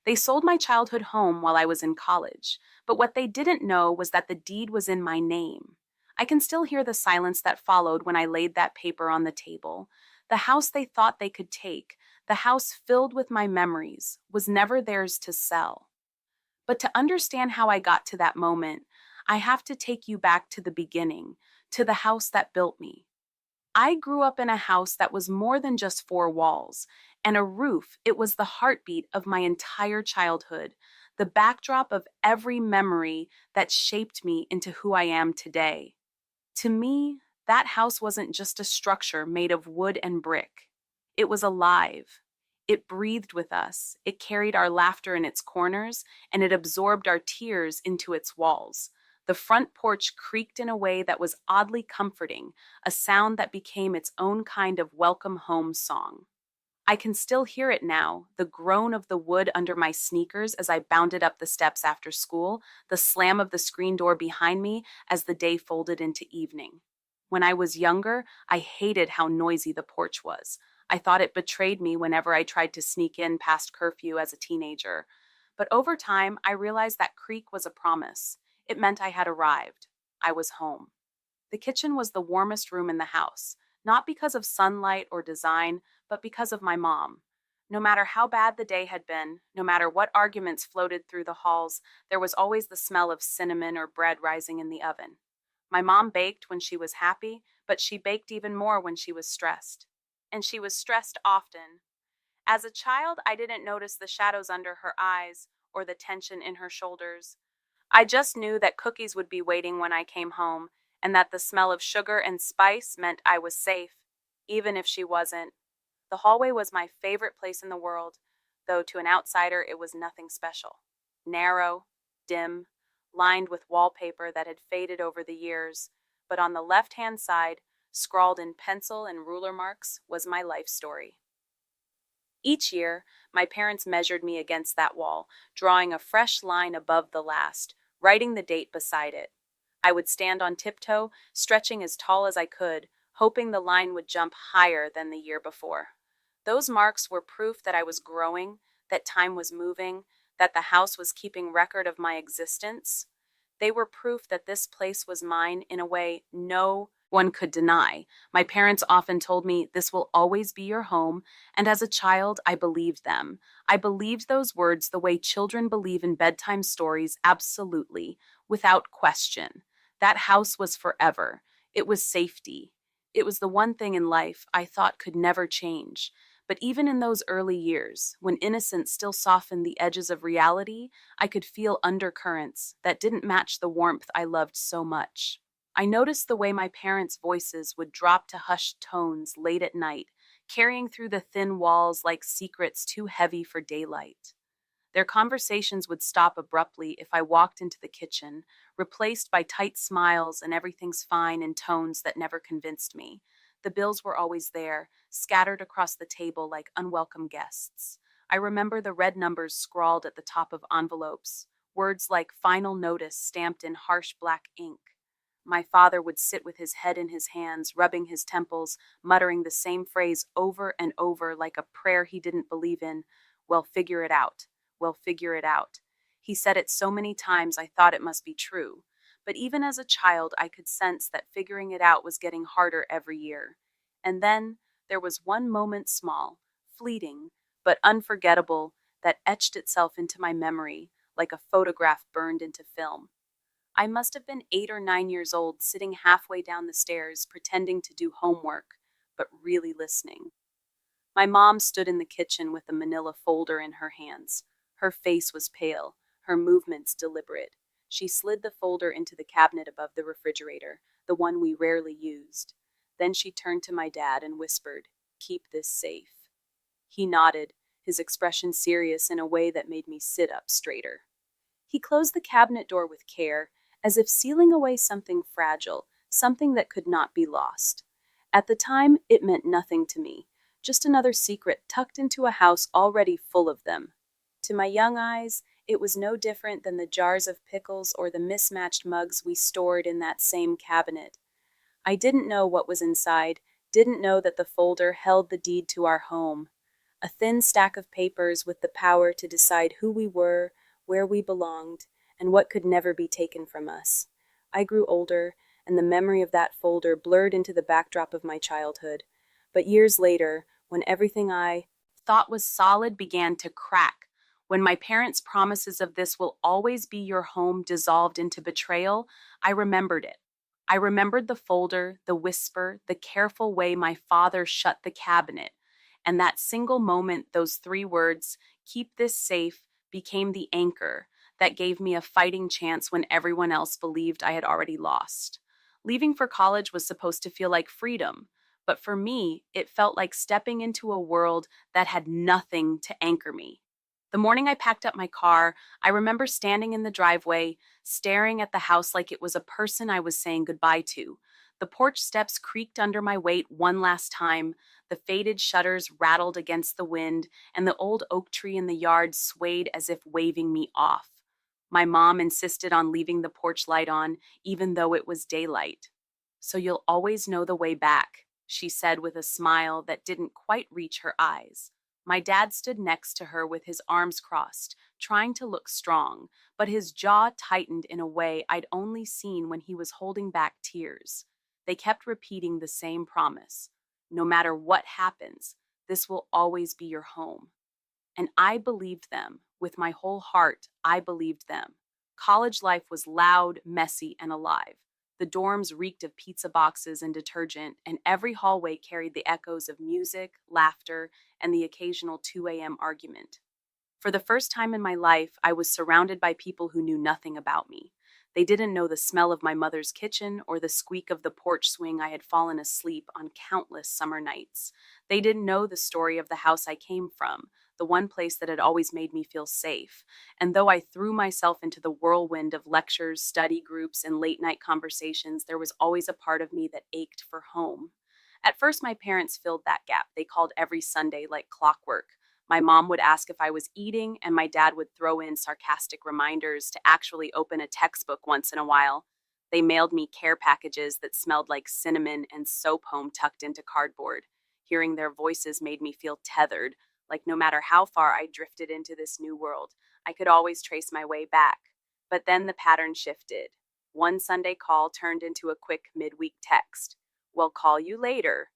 They sold my childhood home while I was in college, but what they didn't know was that the deed was in my name. I can still hear the silence that followed when I laid that paper on the table. The house they thought they could take, the house filled with my memories, was never theirs to sell. But to understand how I got to that moment, I have to take you back to the beginning, to the house that built me. I grew up in a house that was more than just four walls and a roof. It was the heartbeat of my entire childhood, the backdrop of every memory that shaped me into who I am today. To me, that house wasn't just a structure made of wood and brick. It was alive. It breathed with us. It carried our laughter in its corners, and it absorbed our tears into its walls. The front porch creaked in a way that was oddly comforting, a sound that became its own kind of welcome home song. I can still hear it now, the groan of the wood under my sneakers as I bounded up the steps after school, the slam of the screen door behind me as the day folded into evening. When I was younger, I hated how noisy the porch was. I thought it betrayed me whenever I tried to sneak in past curfew as a teenager. But over time, I realized that creak was a promise. It meant I had arrived. I was home. The kitchen was the warmest room in the house, not because of sunlight or design, but because of my mom. No matter how bad the day had been, no matter what arguments floated through the halls, there was always the smell of cinnamon or bread rising in the oven. My mom baked when she was happy, but she baked even more when she was stressed. And she was stressed often. As a child, I didn't notice the shadows under her eyes or the tension in her shoulders. I just knew that cookies would be waiting when I came home, and that the smell of sugar and spice meant I was safe, even if she wasn't. The hallway was my favorite place in the world, though to an outsider it was nothing special. Narrow, dim, lined with wallpaper that had faded over the years, but on the left-hand side, scrawled in pencil and ruler marks, was my life story. Each year, my parents measured me against that wall, drawing a fresh line above the last, writing the date beside it. I would stand on tiptoe, stretching as tall as I could, hoping the line would jump higher than the year before. Those marks were proof that I was growing, that time was moving, that the house was keeping record of my existence. They were proof that this place was mine in a way no one could deny. My parents often told me, "This will always be your home," and as a child, I believed them. I believed those words the way children believe in bedtime stories, absolutely, without question. That house was forever. It was safety. It was the one thing in life I thought could never change. But even in those early years, when innocence still softened the edges of reality, I could feel undercurrents that didn't match the warmth I loved so much. I noticed the way my parents' voices would drop to hushed tones late at night, carrying through the thin walls like secrets too heavy for daylight. Their conversations would stop abruptly if I walked into the kitchen, replaced by tight smiles and everything's fine in tones that never convinced me. The bills were always there, scattered across the table like unwelcome guests. I remember the red numbers scrawled at the top of envelopes, words like final notice stamped in harsh black ink. My father would sit with his head in his hands, rubbing his temples, muttering the same phrase over and over like a prayer he didn't believe in. Well, figure it out. Well, figure it out. He said it so many times I thought it must be true. But even as a child, I could sense that figuring it out was getting harder every year. And then there was one moment small, fleeting, but unforgettable, that etched itself into my memory like a photograph burned into film. I must have been 8 or 9 years old, sitting halfway down the stairs, pretending to do homework, but really listening. My mom stood in the kitchen with a manila folder in her hands. Her face was pale, her movements deliberate. She slid the folder into the cabinet above the refrigerator, the one we rarely used. Then she turned to my dad and whispered, "Keep this safe." He nodded, his expression serious in a way that made me sit up straighter. He closed the cabinet door with care, as if sealing away something fragile, something that could not be lost. At the time, it meant nothing to me, just another secret tucked into a house already full of them. To my young eyes, it was no different than the jars of pickles or the mismatched mugs we stored in that same cabinet. I didn't know what was inside, didn't know that the folder held the deed to our home. a thin stack of papers with the power to decide who we were, where we belonged, and what could never be taken from us. I grew older, and the memory of that folder blurred into the backdrop of my childhood. But years later, when everything I thought was solid began to crack, when my parents' promises of this will always be your home dissolved into betrayal, I remembered it. I remembered the folder, the whisper, the careful way my father shut the cabinet. And that single moment, those three words, keep this safe, became the anchor that gave me a fighting chance when everyone else believed I had already lost. Leaving for college was supposed to feel like freedom, but for me, it felt like stepping into a world that had nothing to anchor me. The morning I packed up my car, I remember standing in the driveway, staring at the house like it was a person I was saying goodbye to. The porch steps creaked under my weight one last time, the faded shutters rattled against the wind, and the old oak tree in the yard swayed as if waving me off. My mom insisted on leaving the porch light on, even though it was daylight. "So you'll always know the way back," she said with a smile that didn't quite reach her eyes. My dad stood next to her with his arms crossed, trying to look strong, but his jaw tightened in a way I'd only seen when he was holding back tears. They kept repeating the same promise. "No matter what happens, this will always be your home." And I believed them. With my whole heart, I believed them. College life was loud, messy, and alive. The dorms reeked of pizza boxes and detergent, and every hallway carried the echoes of music, laughter, and the occasional 2 a.m. argument. For the first time in my life, I was surrounded by people who knew nothing about me. They didn't know the smell of my mother's kitchen or the squeak of the porch swing I had fallen asleep on countless summer nights. They didn't know the story of the house I came from, the one place that had always made me feel safe. And though I threw myself into the whirlwind of lectures, study groups, and late night conversations, there was always a part of me that ached for home. At first, my parents filled that gap. They called every Sunday like clockwork. My mom would ask if I was eating, and my dad would throw in sarcastic reminders to actually open a textbook once in a while. They mailed me care packages that smelled like cinnamon and soap home tucked into cardboard. Hearing their voices made me feel tethered, like no matter how far I drifted into this new world, I could always trace my way back. But then the pattern shifted. One Sunday call turned into a quick midweek text. "We'll call you later.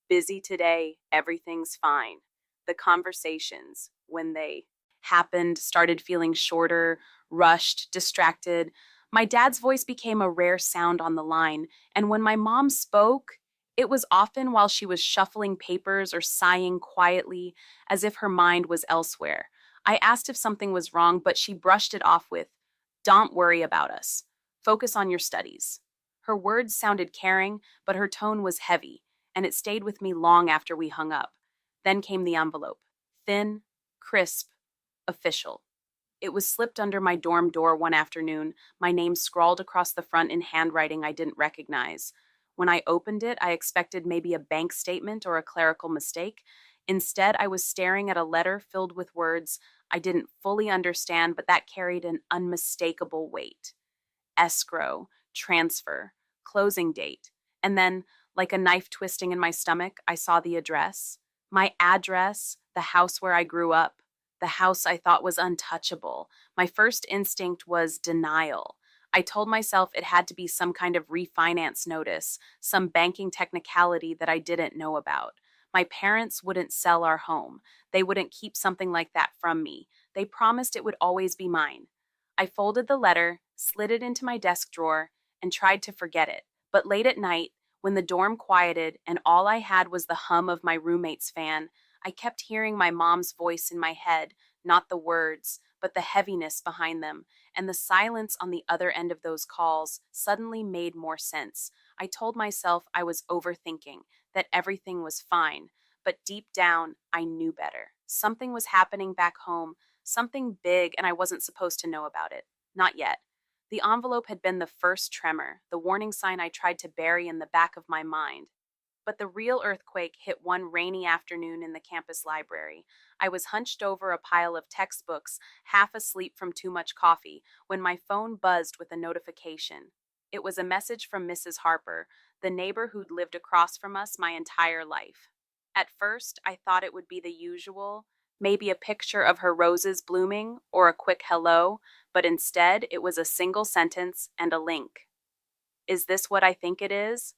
Busy today, everything's fine." The conversations, when they happened, started feeling shorter, rushed, distracted. My dad's voice became a rare sound on the line, and when my mom spoke, it was often while she was shuffling papers or sighing quietly as if her mind was elsewhere. I asked if something was wrong, but she brushed it off with, "Don't worry about us. Focus on your studies." Her words sounded caring, but her tone was heavy, and it stayed with me long after we hung up. Then came the envelope. Thin, crisp, official. It was slipped under my dorm door one afternoon, my name scrawled across the front in handwriting I didn't recognize. When I opened it, I expected maybe a bank statement or a clerical mistake. Instead, I was staring at a letter filled with words I didn't fully understand, but that carried an unmistakable weight. Escrow, transfer, closing date. And then, like a knife twisting in my stomach, I saw the address. My address, the house where I grew up, the house I thought was untouchable. My first instinct was denial. I told myself it had to be some kind of refinance notice, some banking technicality that I didn't know about. My parents wouldn't sell our home. They wouldn't keep something like that from me. They promised it would always be mine. I folded the letter, slid it into my desk drawer, and tried to forget it. But late at night, when the dorm quieted and all I had was the hum of my roommate's fan, I kept hearing my mom's voice in my head, not the words, but the heaviness behind them, and the silence on the other end of those calls suddenly made more sense. I told myself I was overthinking, that everything was fine, but deep down, I knew better. Something was happening back home, something big, and I wasn't supposed to know about it. Not yet. The envelope had been the first tremor, the warning sign I tried to bury in the back of my mind. But the real earthquake hit one rainy afternoon in the campus library. I was hunched over a pile of textbooks, half asleep from too much coffee, when my phone buzzed with a notification. It was a message from Mrs. Harper, the neighbor who'd lived across from us my entire life. At first, I thought it would be the usual, maybe a picture of her roses blooming or a quick hello, but instead it was a single sentence and a link. Is this what I think it is?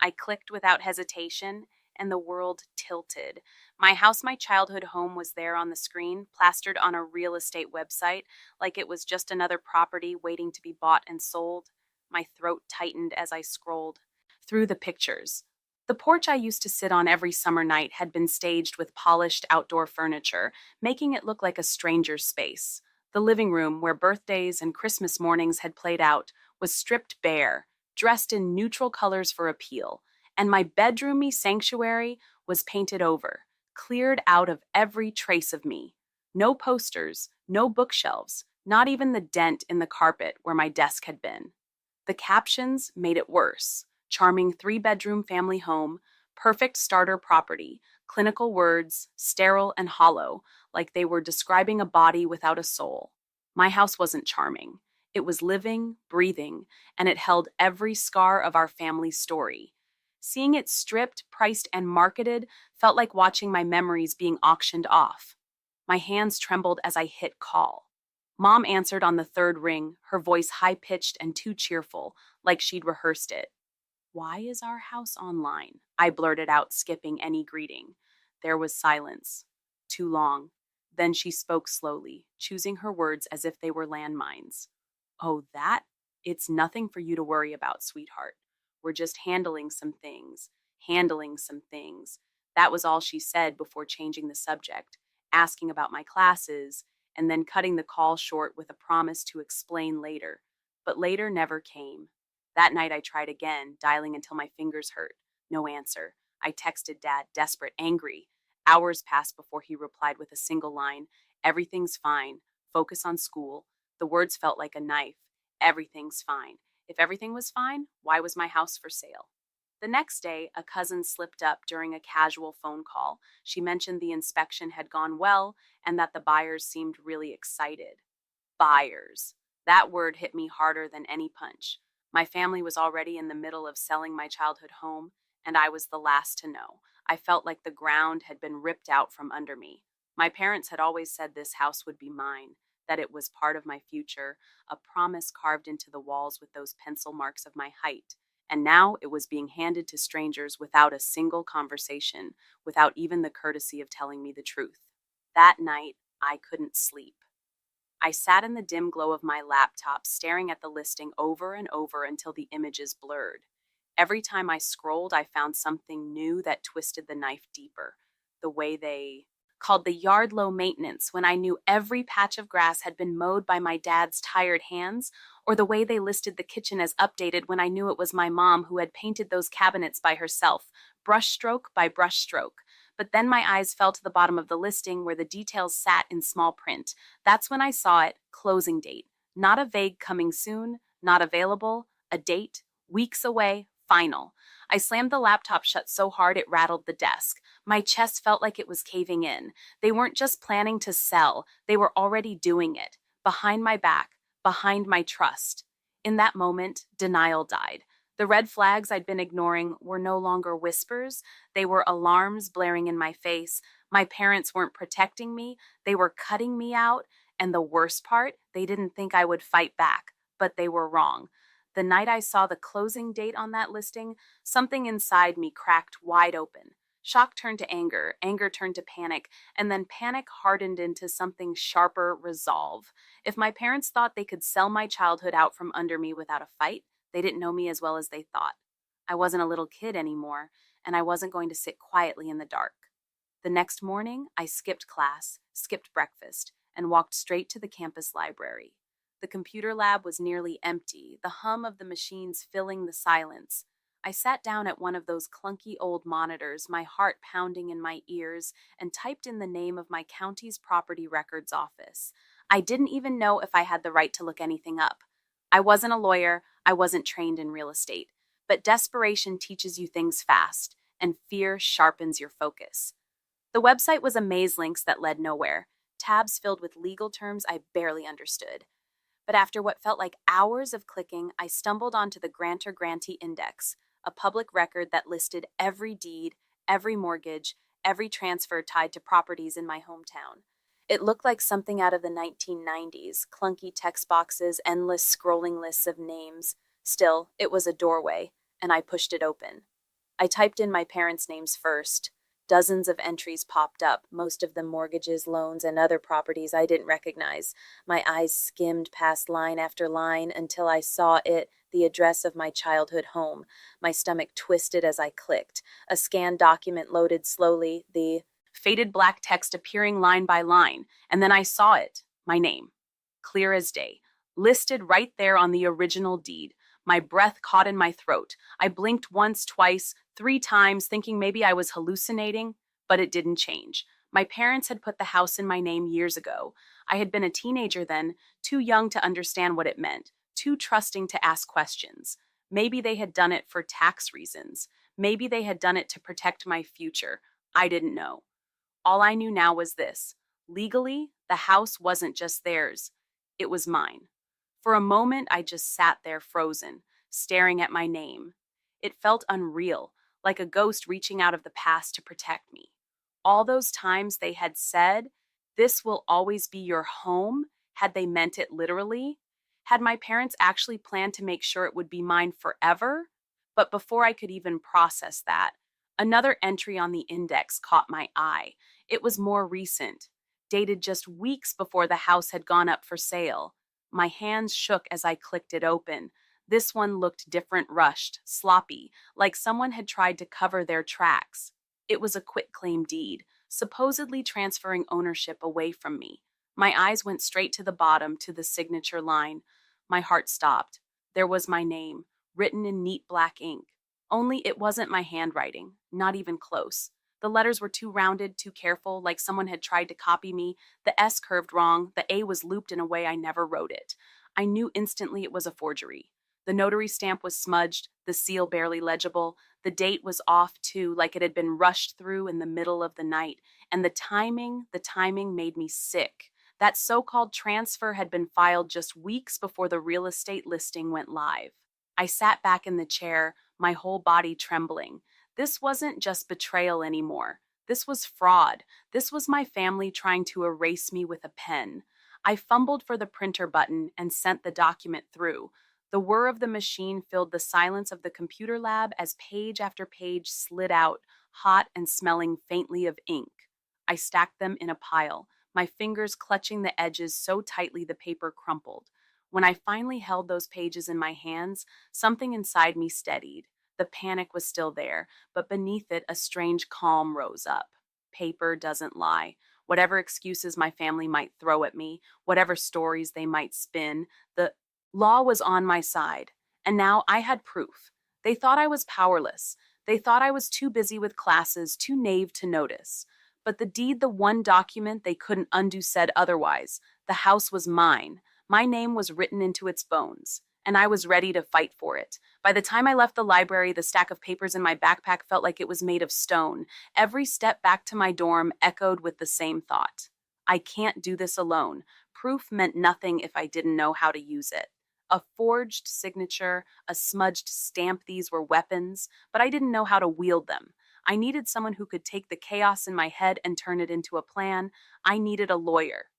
I clicked without hesitation, and the world tilted. My house, my childhood home was there on the screen, plastered on a real estate website, like it was just another property waiting to be bought and sold. My throat tightened as I scrolled through the pictures. The porch I used to sit on every summer night had been staged with polished outdoor furniture, making it look like a stranger's space. The living room, where birthdays and Christmas mornings had played out, was stripped bare, dressed in neutral colors for appeal, and my bedroomy sanctuary was painted over, cleared out of every trace of me. No posters, no bookshelves, not even the dent in the carpet where my desk had been. The captions made it worse. Charming three-bedroom family home, perfect starter property, clinical words, sterile and hollow, like they were describing a body without a soul. My house wasn't charming. It was living, breathing, and it held every scar of our family's story. Seeing it stripped, priced, and marketed felt like watching my memories being auctioned off. My hands trembled as I hit call. Mom answered on the third ring, her voice high-pitched and too cheerful, like she'd rehearsed it. "Why is our house online?" I blurted out, skipping any greeting. There was silence. Too long. Then she spoke slowly, choosing her words as if they were landmines. "Oh, that? It's nothing for you to worry about, sweetheart. We're just handling some things. Handling some things." That was all she said before changing the subject, asking about my classes, and then cutting the call short with a promise to explain later. But later never came. That night I tried again, dialing until my fingers hurt. No answer. I texted Dad, desperate, angry. Hours passed before he replied with a single line: "Everything's fine. Focus on school." The words felt like a knife. Everything's fine. If everything was fine, why was my house for sale? The next day, a cousin slipped up during a casual phone call. She mentioned the inspection had gone well and that the buyers seemed really excited. Buyers. That word hit me harder than any punch. My family was already in the middle of selling my childhood home, and I was the last to know. I felt like the ground had been ripped out from under me. My parents had always said this house would be mine, that it was part of my future, a promise carved into the walls with those pencil marks of my height. And now it was being handed to strangers without a single conversation, without even the courtesy of telling me the truth. That night, I couldn't sleep. I sat in the dim glow of my laptop, staring at the listing over and over until the images blurred. Every time I scrolled, I found something new that twisted the knife deeper. The way they called the yard low maintenance when I knew every patch of grass had been mowed by my dad's tired hands, or the way they listed the kitchen as updated when I knew it was my mom who had painted those cabinets by herself, brushstroke by brushstroke. But then my eyes fell to the bottom of the listing where the details sat in small print. That's when I saw it: closing date. Not a vague coming soon, not available, a date, weeks away, final. I slammed the laptop shut so hard it rattled the desk. My chest felt like it was caving in. They weren't just planning to sell, they were already doing it. Behind my back, behind my trust. In that moment, denial died. The red flags I'd been ignoring were no longer whispers, they were alarms blaring in my face. My parents weren't protecting me, they were cutting me out. And the worst part, they didn't think I would fight back, but they were wrong. The night I saw the closing date on that listing, something inside me cracked wide open. Shock turned to anger, anger turned to panic, and then panic hardened into something sharper: resolve. If my parents thought they could sell my childhood out from under me without a fight, they didn't know me as well as they thought. I wasn't a little kid anymore, and I wasn't going to sit quietly in the dark. The next morning, I skipped class, skipped breakfast, and walked straight to the campus library. The computer lab was nearly empty, the hum of the machines filling the silence. I sat down at one of those clunky old monitors, my heart pounding in my ears, and typed in the name of my county's property records office. I didn't even know if I had the right to look anything up. I wasn't a lawyer, I wasn't trained in real estate, but desperation teaches you things fast, and fear sharpens your focus. The website was a maze links that led nowhere, tabs filled with legal terms I barely understood. But after what felt like hours of clicking, I stumbled onto the grantor-grantee index, a public record that listed every deed, every mortgage, every transfer tied to properties in my hometown. It looked like something out of the 1990s, clunky text boxes, endless scrolling lists of names. Still, it was a doorway, and I pushed it open. I typed in my parents' names first. Dozens of entries popped up, most of them mortgages, loans, and other properties I didn't recognize. My eyes skimmed past line after line until I saw the address of my childhood home. My stomach twisted as I clicked. A scanned document loaded slowly, the faded black text appearing line by line, and then I saw it, my name, clear as day, listed right there on the original deed. My breath caught in my throat. I blinked once, twice, 3 times, thinking maybe I was hallucinating, but it didn't change. My parents had put the house in my name years ago. I had been a teenager then, too young to understand what it meant, too trusting to ask questions. Maybe they had done it for tax reasons. Maybe they had done it to protect my future. I didn't know. All I knew now was this. Legally, the house wasn't just theirs. It was mine. For a moment, I just sat there frozen, staring at my name. It felt unreal, like a ghost reaching out of the past to protect me. All those times they had said, "This will always be your home," had they meant it literally? Had my parents actually planned to make sure it would be mine forever? But before I could even process that, another entry on the index caught my eye. It was more recent, dated just weeks before the house had gone up for sale. My hands shook as I clicked it open. This one looked different, rushed, sloppy, like someone had tried to cover their tracks. It was a quitclaim deed, supposedly transferring ownership away from me. My eyes went straight to the bottom, to the signature line. My heart stopped. There was my name, written in neat black ink. Only it wasn't my handwriting, not even close. The letters were too rounded, too careful, like someone had tried to copy me. The S curved wrong, the A was looped in a way I never wrote it. I knew instantly it was a forgery. The notary stamp was smudged, the seal barely legible. The date was off too, like it had been rushed through in the middle of the night. And the timing made me sick. That so-called transfer had been filed just weeks before the real estate listing went live. I sat back in the chair, my whole body trembling. This wasn't just betrayal anymore. This was fraud. This was my family trying to erase me with a pen. I fumbled for the printer button and sent the document through. The whir of the machine filled the silence of the computer lab as page after page slid out, hot and smelling faintly of ink. I stacked them in a pile, my fingers clutching the edges so tightly the paper crumpled. When I finally held those pages in my hands, something inside me steadied. The panic was still there, but beneath it a strange calm rose up. Paper doesn't lie. Whatever excuses my family might throw at me, whatever stories they might spin, the law was on my side. And now I had proof. They thought I was powerless. They thought I was too busy with classes, too naive to notice. But the deed, the one document they couldn't undo, said otherwise. The house was mine. My name was written into its bones, and I was ready to fight for it. By the time I left the library, the stack of papers in my backpack felt like it was made of stone. Every step back to my dorm echoed with the same thought. I can't do this alone. Proof meant nothing if I didn't know how to use it. A forged signature, a smudged stamp, these were weapons, but I didn't know how to wield them. I needed someone who could take the chaos in my head and turn it into a plan. I needed a lawyer.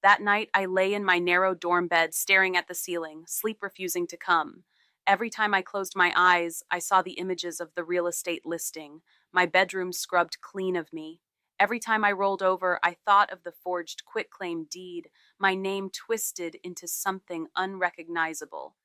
That night, I lay in my narrow dorm bed, staring at the ceiling, sleep refusing to come. Every time I closed my eyes, I saw the images of the real estate listing, my bedroom scrubbed clean of me. Every time I rolled over, I thought of the forged quitclaim deed, my name twisted into something unrecognizable.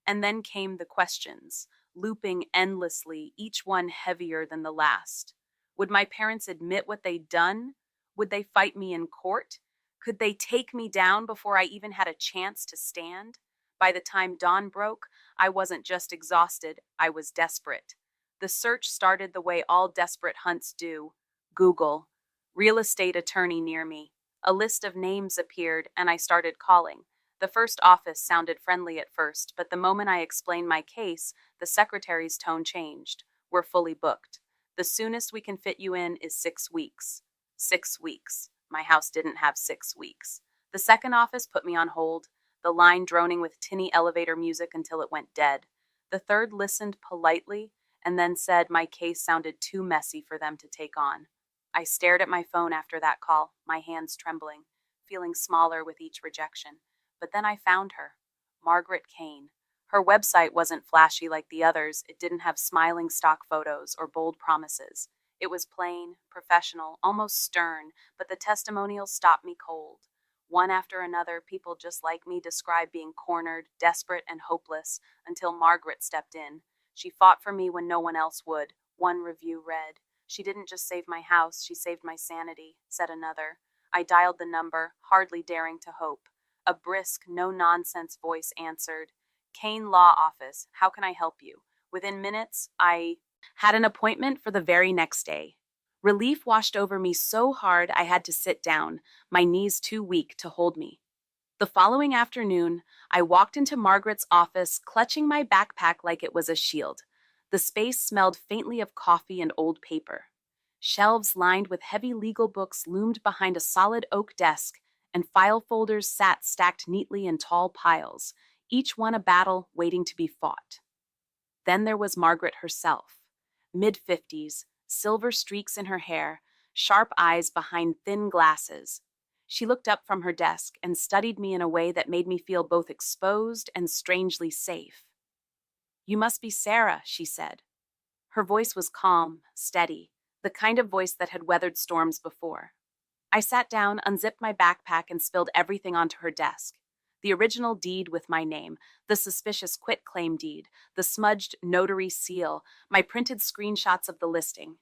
And then came the questions, looping endlessly, each one heavier than the last. Would my parents admit what they'd done? Would they fight me in court? Could they take me down before I even had a chance to stand? By the time dawn broke, I wasn't just exhausted, I was desperate. The search started the way all desperate hunts do. Google. Real estate attorney near me. A list of names appeared, and I started calling. The first office sounded friendly at first, but the moment I explained my case, the secretary's tone changed. We're fully booked. The soonest we can fit you in is 6 weeks. 6 weeks. My house didn't have 6 weeks. The second office put me on hold, the line droning with tinny elevator music until it went dead. The third listened politely and then said my case sounded too messy for them to take on. I stared at my phone after that call, my hands trembling, feeling smaller with each rejection. But then I found her, Margaret Kane. Her website wasn't flashy like the others. It didn't have smiling stock photos or bold promises. It was plain, professional, almost stern, but the testimonials stopped me cold. One after another, people just like me described being cornered, desperate, and hopeless, until Margaret stepped in. She fought for me when no one else would. One review read, "She didn't just save my house, she saved my sanity," said another. I dialed the number, hardly daring to hope. A brisk, no-nonsense voice answered, "Kane Law Office, how can I help you?" Within minutes, I had an appointment for the very next day. Relief washed over me so hard I had to sit down, my knees too weak to hold me. The following afternoon, I walked into Margaret's office, clutching my backpack like it was a shield. The space smelled faintly of coffee and old paper. Shelves lined with heavy legal books loomed behind a solid oak desk, and file folders sat stacked neatly in tall piles, each one a battle waiting to be fought. Then there was Margaret herself, mid-50s, silver streaks in her hair, sharp eyes behind thin glasses. She looked up from her desk and studied me in a way that made me feel both exposed and strangely safe. "You must be Sarah," she said. Her voice was calm, steady, the kind of voice that had weathered storms before. I sat down, unzipped my backpack, and spilled everything onto her desk. The original deed with my name, the suspicious quitclaim deed, the smudged notary seal, my printed screenshots of the listing.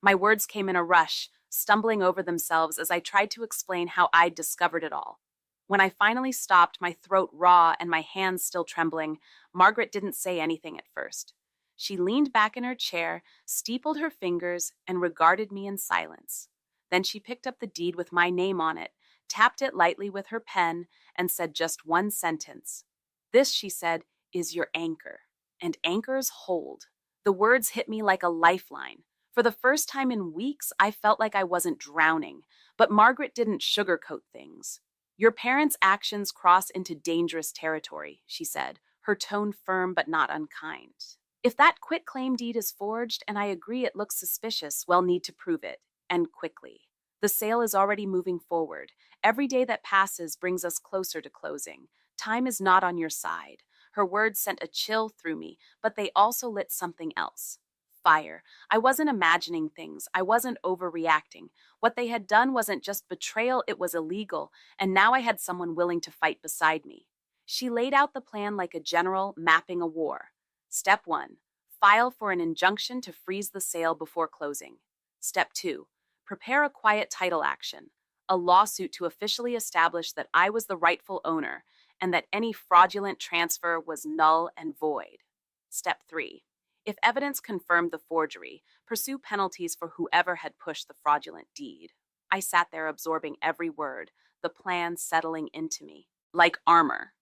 My words came in a rush, stumbling over themselves as I tried to explain how I'd discovered it all. When I finally stopped, my throat raw and my hands still trembling, Margaret didn't say anything at first. She leaned back in her chair, steepled her fingers, and regarded me in silence. Then she picked up the deed with my name on it, tapped it lightly with her pen, and said just one sentence. "This," she said, "is your anchor. And anchors hold." The words hit me like a lifeline. For the first time in weeks, I felt like I wasn't drowning, but Margaret didn't sugarcoat things. "Your parents' actions cross into dangerous territory," she said, her tone firm but not unkind. "If that quitclaim deed is forged, and I agree it looks suspicious, we'll need to prove it, and quickly. The sale is already moving forward. Every day that passes brings us closer to closing. Time is not on your side." Her words sent a chill through me, but they also lit something else. Fire. I wasn't imagining things. I wasn't overreacting. What they had done wasn't just betrayal, it was illegal, and now I had someone willing to fight beside me. She laid out the plan like a general mapping a war. Step 1. File for an injunction to freeze the sale before closing. Step 2. Prepare a quiet title action, a lawsuit to officially establish that I was the rightful owner and that any fraudulent transfer was null and void. Step 3. If evidence confirmed the forgery, pursue penalties for whoever had pushed the fraudulent deed. I sat there absorbing every word, the plan settling into me, like armor.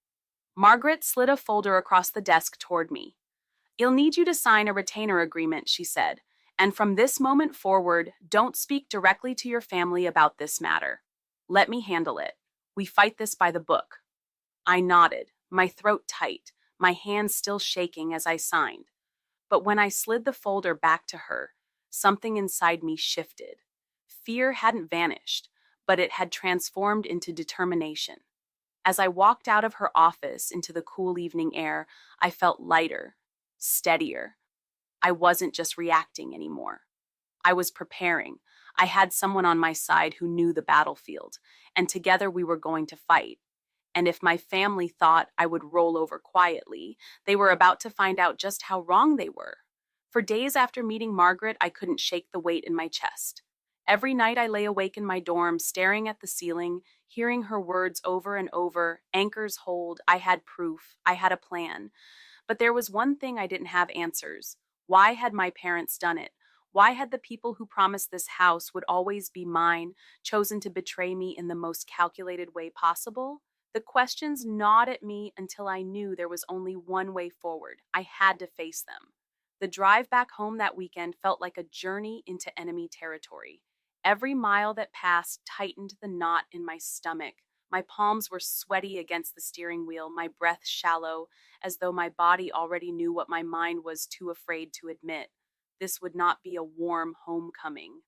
Margaret slid a folder across the desk toward me. "You'll need you to sign a retainer agreement," she said, "and from this moment forward, don't speak directly to your family about this matter. Let me handle it. We fight this by the book." I nodded, my throat tight, my hands still shaking as I signed. But when I slid the folder back to her, something inside me shifted. Fear hadn't vanished, but it had transformed into determination. As I walked out of her office into the cool evening air, I felt lighter, steadier. I wasn't just reacting anymore. I was preparing. I had someone on my side who knew the battlefield, and together we were going to fight. And if my family thought I would roll over quietly, they were about to find out just how wrong they were. For days after meeting Margaret, I couldn't shake the weight in my chest. Every night I lay awake in my dorm, staring at the ceiling, hearing her words over and over, "Anchors hold, I had proof, I had a plan." But there was one thing I didn't have answers. Why had my parents done it? Why had the people who promised this house would always be mine chosen to betray me in the most calculated way possible? The questions gnawed at me until I knew there was only one way forward. I had to face them. The drive back home that weekend felt like a journey into enemy territory. Every mile that passed tightened the knot in my stomach. My palms were sweaty against the steering wheel, my breath shallow, as though my body already knew what my mind was too afraid to admit. This would not be a warm homecoming.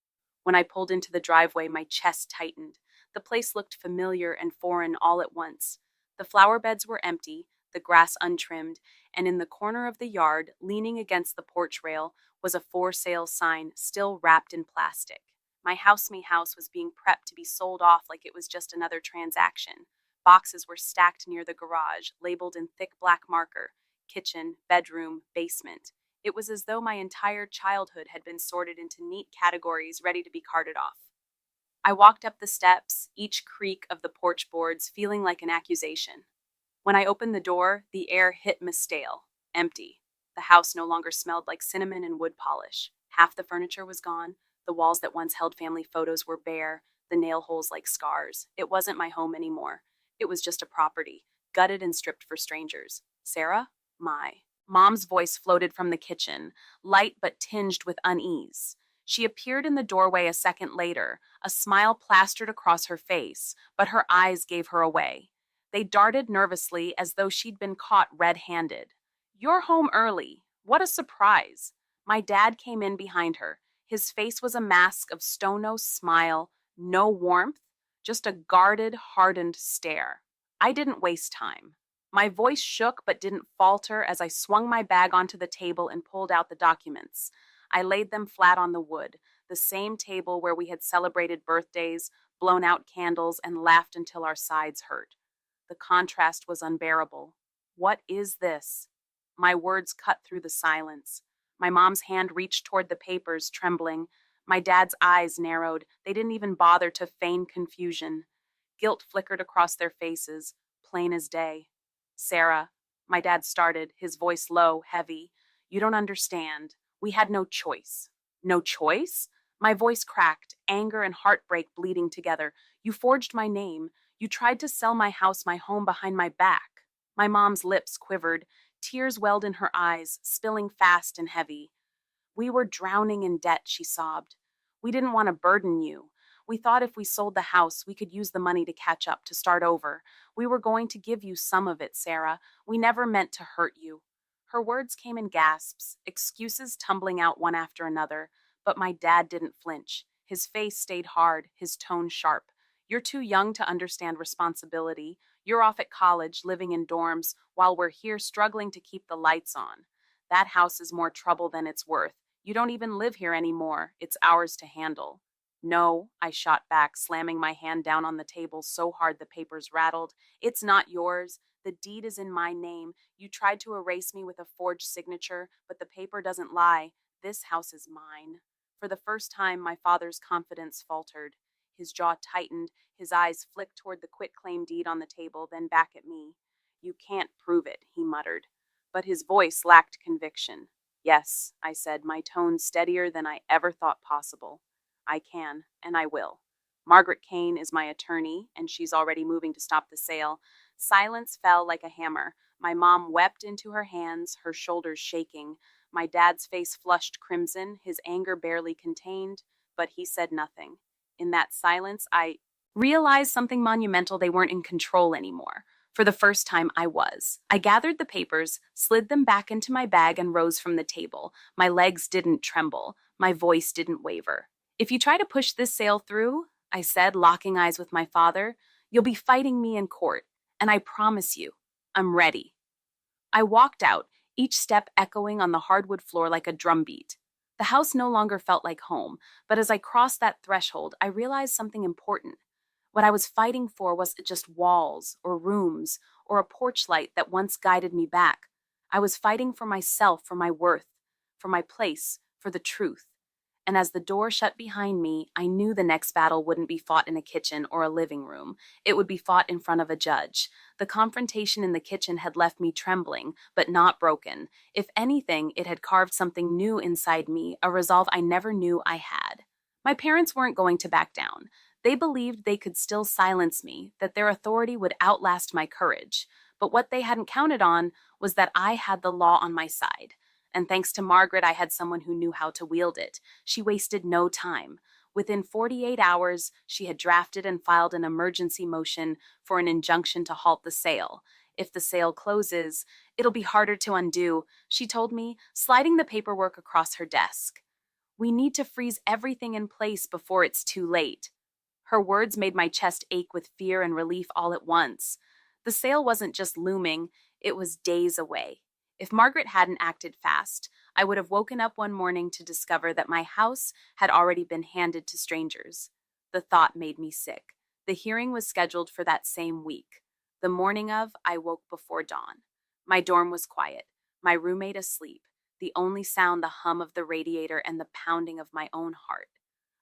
When I pulled into the driveway, my chest tightened. The place looked familiar and foreign all at once. The flower beds were empty, the grass untrimmed, and in the corner of the yard, leaning against the porch rail, was a for sale sign still wrapped in plastic. My house me house was being prepped to be sold off like it was just another transaction. Boxes were stacked near the garage, labeled in thick black marker: kitchen, bedroom, basement. It was as though my entire childhood had been sorted into neat categories ready to be carted off. I walked up the steps, each creak of the porch boards feeling like an accusation. When I opened the door, the air hit me stale, empty. The house no longer smelled like cinnamon and wood polish. Half the furniture was gone. The walls that once held family photos were bare, the nail holes like scars. It wasn't my home anymore. It was just a property, gutted and stripped for strangers. Sarah? My. Mom's voice floated from the kitchen, light but tinged with unease. She appeared in the doorway a second later, a smile plastered across her face, but her eyes gave her away. They darted nervously as though she'd been caught red-handed. "You're home early. What a surprise." My dad came in behind her. His face was a mask of stono smile, no warmth, just a guarded, hardened stare. I didn't waste time. My voice shook but didn't falter as I swung my bag onto the table and pulled out the documents. I laid them flat on the wood, the same table where we had celebrated birthdays, blown out candles, and laughed until our sides hurt. The contrast was unbearable. "What is this?" My words cut through the silence. My mom's hand reached toward the papers, trembling. My dad's eyes narrowed. They didn't even bother to feign confusion. Guilt flickered across their faces, plain as day. "Sarah," my dad started, his voice low, heavy. "You don't understand. We had no choice." "No choice?" My voice cracked, anger and heartbreak bleeding together. "You forged my name. You tried to sell my house, my home, behind my back." My mom's lips quivered. Tears welled in her eyes, spilling fast and heavy. "We were drowning in debt," she sobbed. "We didn't want to burden you. We thought if we sold the house, we could use the money to catch up, to start over. We were going to give you some of it, Sarah. We never meant to hurt you." Her words came in gasps, excuses tumbling out one after another, but my dad didn't flinch. His face stayed hard, his tone sharp. "You're too young to understand responsibility. You're off at college, living in dorms, while we're here struggling to keep the lights on. That house is more trouble than it's worth. You don't even live here anymore. It's ours to handle." "No," I shot back, slamming my hand down on the table so hard the papers rattled. "It's not yours. The deed is in my name. You tried to erase me with a forged signature, but the paper doesn't lie. This house is mine." For the first time, my father's confidence faltered. His jaw tightened, his eyes flicked toward the quitclaim deed on the table, then back at me. "You can't prove it," he muttered. But his voice lacked conviction. "Yes," I said, my tone steadier than I ever thought possible. "I can, and I will. Margaret Kane is my attorney, and she's already moving to stop the sale." Silence fell like a hammer. My mom wept into her hands, her shoulders shaking. My dad's face flushed crimson, his anger barely contained, but he said nothing. In that silence, I realized something monumental: they weren't in control anymore. For the first time, I was. I gathered the papers, slid them back into my bag, and rose from the table. My legs didn't tremble. My voice didn't waver. "If you try to push this sale through," I said, locking eyes with my father, "you'll be fighting me in court. And I promise you, I'm ready." I walked out, each step echoing on the hardwood floor like a drumbeat. The house no longer felt like home, but as I crossed that threshold, I realized something important. What I was fighting for wasn't just walls or rooms or a porch light that once guided me back. I was fighting for myself, for my worth, for my place, for the truth. And as the door shut behind me, I knew the next battle wouldn't be fought in a kitchen or a living room. It would be fought in front of a judge. The confrontation in the kitchen had left me trembling, but not broken. If anything, it had carved something new inside me, a resolve I never knew I had. My parents weren't going to back down. They believed they could still silence me, that their authority would outlast my courage. But what they hadn't counted on was that I had the law on my side. And thanks to Margaret, I had someone who knew how to wield it. She wasted no time. Within 48 hours, she had drafted and filed an emergency motion for an injunction to halt the sale. "If the sale closes, it'll be harder to undo," she told me, sliding the paperwork across her desk. We need to freeze everything in place before it's too late. Her words made my chest ache with fear and relief all at once. The sale wasn't just looming, it was days away. If Margaret hadn't acted fast, I would have woken up one morning to discover that my house had already been handed to strangers. The thought made me sick. The hearing was scheduled for that same week. The morning of, I woke before dawn. My dorm was quiet, my roommate asleep, the only sound the hum of the radiator and the pounding of my own heart.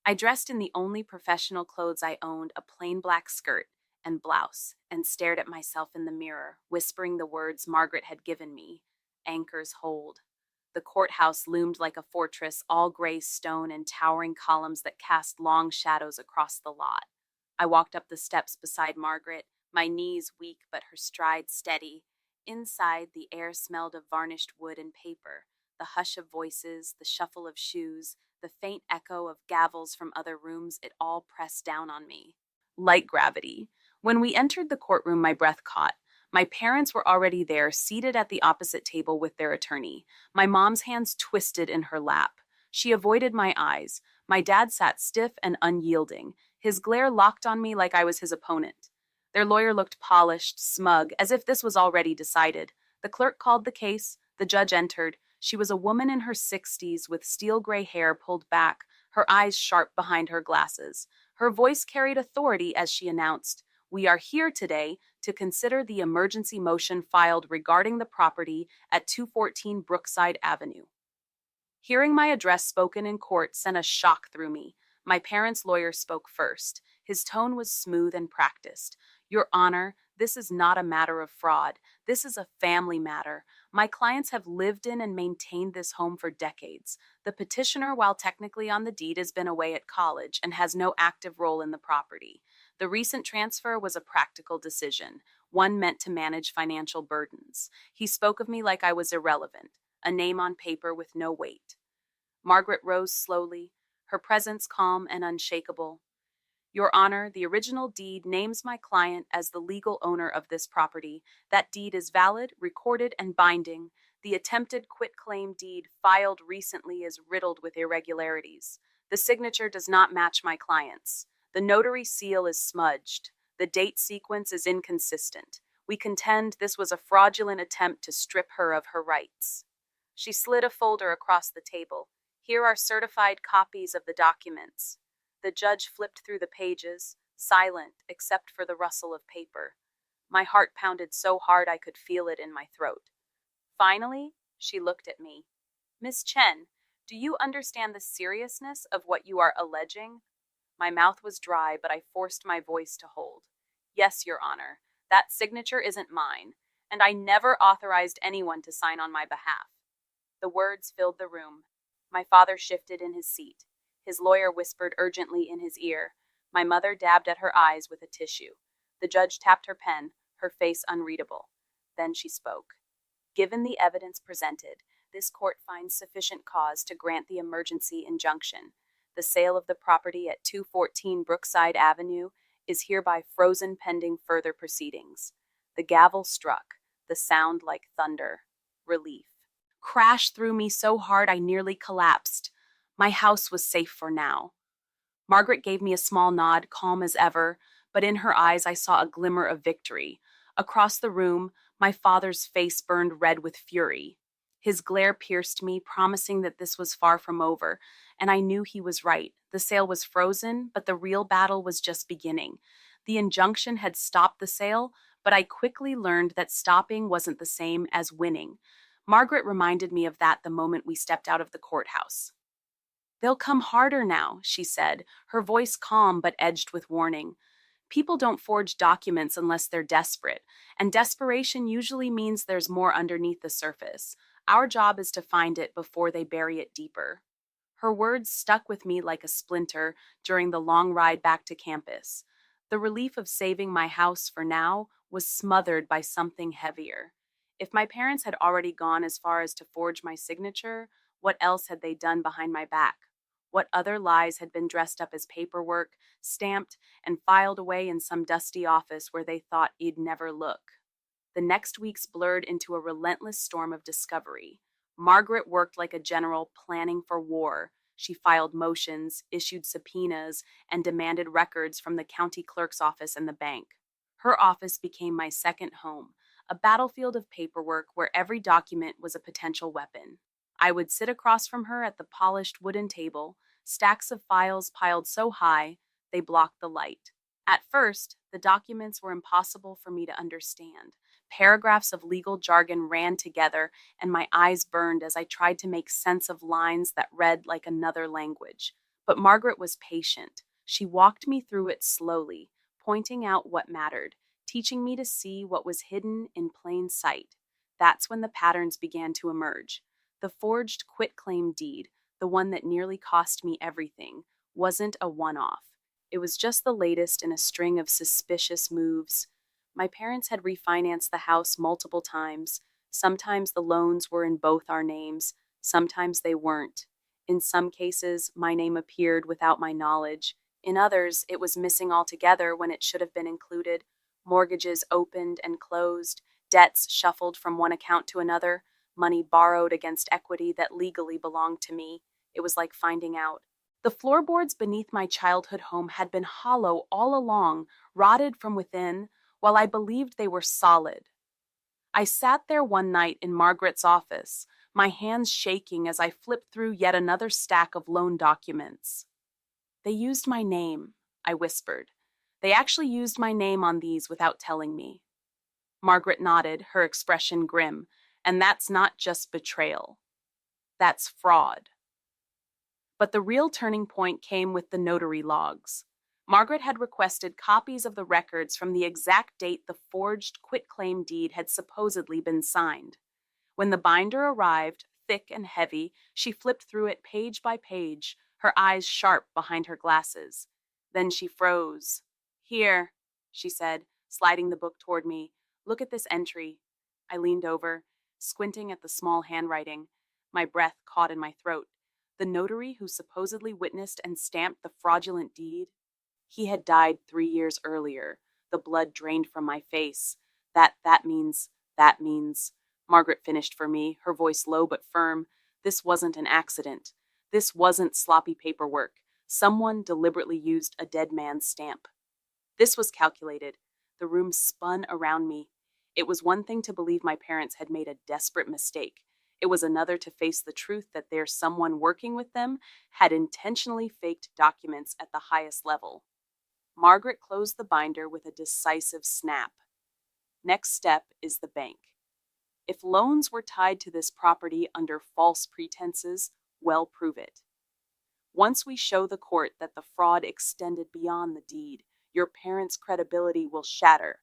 I dressed in the only professional clothes I owned, a plain black skirt and blouse, and stared at myself in the mirror, whispering the words Margaret had given me. Anchors hold. The courthouse loomed like a fortress, all gray stone and towering columns that cast long shadows across the lot. I walked up the steps beside Margaret, my knees weak but her stride steady. Inside, the air smelled of varnished wood and paper, the hush of voices, the shuffle of shoes, the faint echo of gavels from other rooms, it all pressed down on me. Like gravity. When we entered the courtroom, my breath caught. My parents were already there, seated at the opposite table with their attorney. My mom's hands twisted in her lap. She avoided my eyes. My dad sat stiff and unyielding, his glare locked on me like I was his opponent. Their lawyer looked polished, smug, as if this was already decided. The clerk called the case. The judge entered. She was a woman in her 60s with steel gray hair pulled back, her eyes sharp behind her glasses. Her voice carried authority as she announced, "We are here today to consider the emergency motion filed regarding the property at 214 Brookside Avenue." Hearing my address spoken in court sent a shock through me. My parents' lawyer spoke first. His tone was smooth and practiced. "Your Honor, this is not a matter of fraud. This is a family matter. My clients have lived in and maintained this home for decades. The petitioner, while technically on the deed, has been away at college and has no active role in the property. The recent transfer was a practical decision, one meant to manage financial burdens." He spoke of me like I was irrelevant, a name on paper with no weight. Margaret rose slowly, her presence calm and unshakable. "Your Honor, the original deed names my client as the legal owner of this property. That deed is valid, recorded, and binding. The attempted quitclaim deed filed recently is riddled with irregularities. The signature does not match my client's. The notary seal is smudged. The date sequence is inconsistent. We contend this was a fraudulent attempt to strip her of her rights." She slid a folder across the table. "Here are certified copies of the documents." The judge flipped through the pages, silent except for the rustle of paper. My heart pounded so hard I could feel it in my throat. Finally, she looked at me. "Miss Chen, do you understand the seriousness of what you are alleging?" My mouth was dry, but I forced my voice to hold. "Yes, Your Honor. That signature isn't mine, and I never authorized anyone to sign on my behalf." The words filled the room. My father shifted in his seat. His lawyer whispered urgently in his ear. My mother dabbed at her eyes with a tissue. The judge tapped her pen, her face unreadable. Then she spoke. "Given the evidence presented, this court finds sufficient cause to grant the emergency injunction. The sale of the property at 214 Brookside Avenue is hereby frozen pending further proceedings." The gavel struck, the sound like thunder. Relief crashed through me so hard I nearly collapsed. My house was safe for now. Margaret gave me a small nod, calm as ever, but in her eyes I saw a glimmer of victory. Across the room, my father's face burned red with fury. His glare pierced me, promising that this was far from over, and I knew he was right. The sale was frozen, but the real battle was just beginning. The injunction had stopped the sale, but I quickly learned that stopping wasn't the same as winning. Margaret reminded me of that the moment we stepped out of the courthouse. "They'll come harder now," she said, her voice calm but edged with warning. "People don't forge documents unless they're desperate, and desperation usually means there's more underneath the surface. Our job is to find it before they bury it deeper." Her words stuck with me like a splinter during the long ride back to campus. The relief of saving my house for now was smothered by something heavier. If my parents had already gone as far as to forge my signature, what else had they done behind my back? What other lies had been dressed up as paperwork, stamped, and filed away in some dusty office where they thought you'd never look? The next weeks blurred into a relentless storm of discovery. Margaret worked like a general planning for war. She filed motions, issued subpoenas, and demanded records from the county clerk's office and the bank. Her office became my second home, a battlefield of paperwork where every document was a potential weapon. I would sit across from her at the polished wooden table, stacks of files piled so high they blocked the light. At first, the documents were impossible for me to understand. Paragraphs of legal jargon ran together, and my eyes burned as I tried to make sense of lines that read like another language. But Margaret was patient. She walked me through it slowly, pointing out what mattered, teaching me to see what was hidden in plain sight. That's when the patterns began to emerge. The forged quitclaim deed, the one that nearly cost me everything, wasn't a one-off. It was just the latest in a string of suspicious moves. My parents had refinanced the house multiple times. Sometimes the loans were in both our names, sometimes they weren't. In some cases, my name appeared without my knowledge. In others, it was missing altogether when it should have been included. Mortgages opened and closed, debts shuffled from one account to another, money borrowed against equity that legally belonged to me. It was like finding out. The floorboards beneath my childhood home had been hollow all along, rotted from within, while I believed they were solid. I sat there one night in Margaret's office, my hands shaking as I flipped through yet another stack of loan documents. "They used my name," I whispered. "They actually used my name on these without telling me." Margaret nodded, her expression grim. "And that's not just betrayal. That's fraud." But the real turning point came with the notary logs. Margaret had requested copies of the records from the exact date the forged quitclaim deed had supposedly been signed. When the binder arrived, thick and heavy, she flipped through it page by page, her eyes sharp behind her glasses. Then she froze. "Here," she said, sliding the book toward me. "Look at this entry." I leaned over, squinting at the small handwriting. My breath caught in my throat. The notary who supposedly witnessed and stamped the fraudulent deed, he had died 3 years earlier. The blood drained from my face. That means, Margaret finished for me, her voice low but firm. This wasn't an accident. This wasn't sloppy paperwork. Someone deliberately used a dead man's stamp. This was calculated. The room spun around me. It was one thing to believe my parents had made a desperate mistake. It was another to face the truth that there's someone working with them had intentionally faked documents at the highest level. Margaret closed the binder with a decisive snap. "Next step is the bank. If loans were tied to this property under false pretenses, well, prove it. Once we show the court that the fraud extended beyond the deed, your parents' credibility will shatter."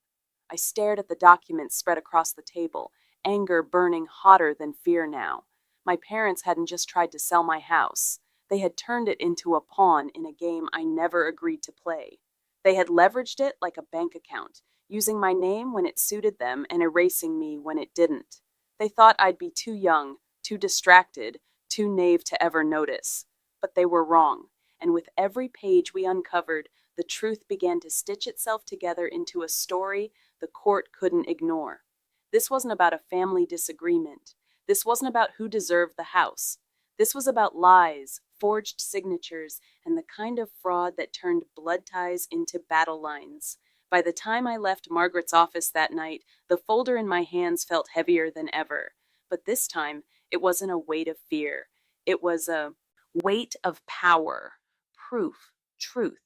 I stared at the documents spread across the table, anger burning hotter than fear now. My parents hadn't just tried to sell my house. They had turned it into a pawn in a game I never agreed to play. They had leveraged it like a bank account, using my name when it suited them and erasing me when it didn't. They thought I'd be too young, too distracted, too naive to ever notice. But they were wrong, and with every page we uncovered, the truth began to stitch itself together into a story the court couldn't ignore. This wasn't about a family disagreement. This wasn't about who deserved the house. This was about lies, forged signatures, and the kind of fraud that turned blood ties into battle lines. By the time I left Margaret's office that night, the folder in my hands felt heavier than ever. But this time, it wasn't a weight of fear. It was a weight of power, proof, truth,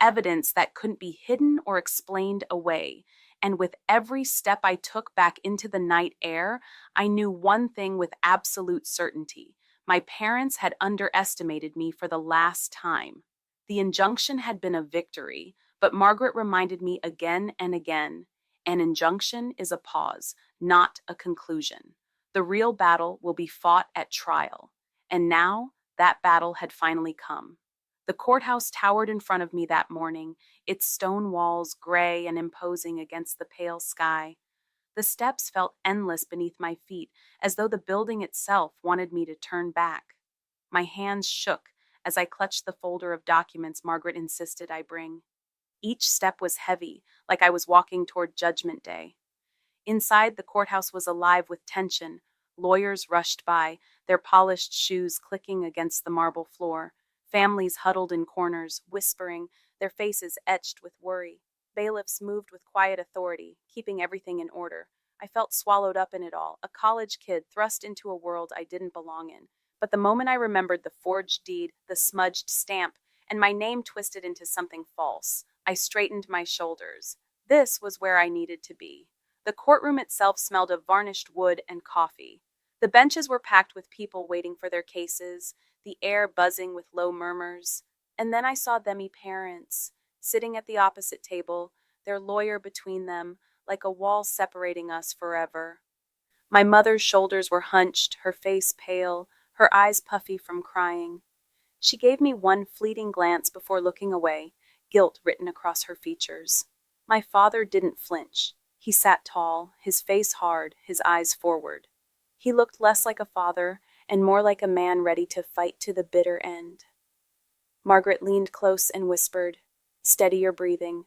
evidence that couldn't be hidden or explained away. And with every step I took back into the night air, I knew one thing with absolute certainty. My parents had underestimated me for the last time. The injunction had been a victory, but Margaret reminded me again and again, an injunction is a pause, not a conclusion. The real battle will be fought at trial. And now, that battle had finally come. The courthouse towered in front of me that morning, its stone walls gray and imposing against the pale sky. The steps felt endless beneath my feet, as though the building itself wanted me to turn back. My hands shook as I clutched the folder of documents Margaret insisted I bring. Each step was heavy, like I was walking toward Judgment Day. Inside, the courthouse was alive with tension. Lawyers rushed by, their polished shoes clicking against the marble floor. Families huddled in corners, whispering, their faces etched with worry. Bailiffs moved with quiet authority, keeping everything in order. I felt swallowed up in it all, a college kid thrust into a world I didn't belong in. But the moment I remembered the forged deed, the smudged stamp, and my name twisted into something false, I straightened my shoulders. This was where I needed to be. The courtroom itself smelled of varnished wood and coffee. The benches were packed with people waiting for their cases, the air buzzing with low murmurs. And then I saw Demi parents, sitting at the opposite table, their lawyer between them, like a wall separating us forever. My mother's shoulders were hunched, her face pale, her eyes puffy from crying. She gave me one fleeting glance before looking away, guilt written across her features. My father didn't flinch. He sat tall, his face hard, his eyes forward. He looked less like a father and more like a man ready to fight to the bitter end. Margaret leaned close and whispered, "Steady your breathing.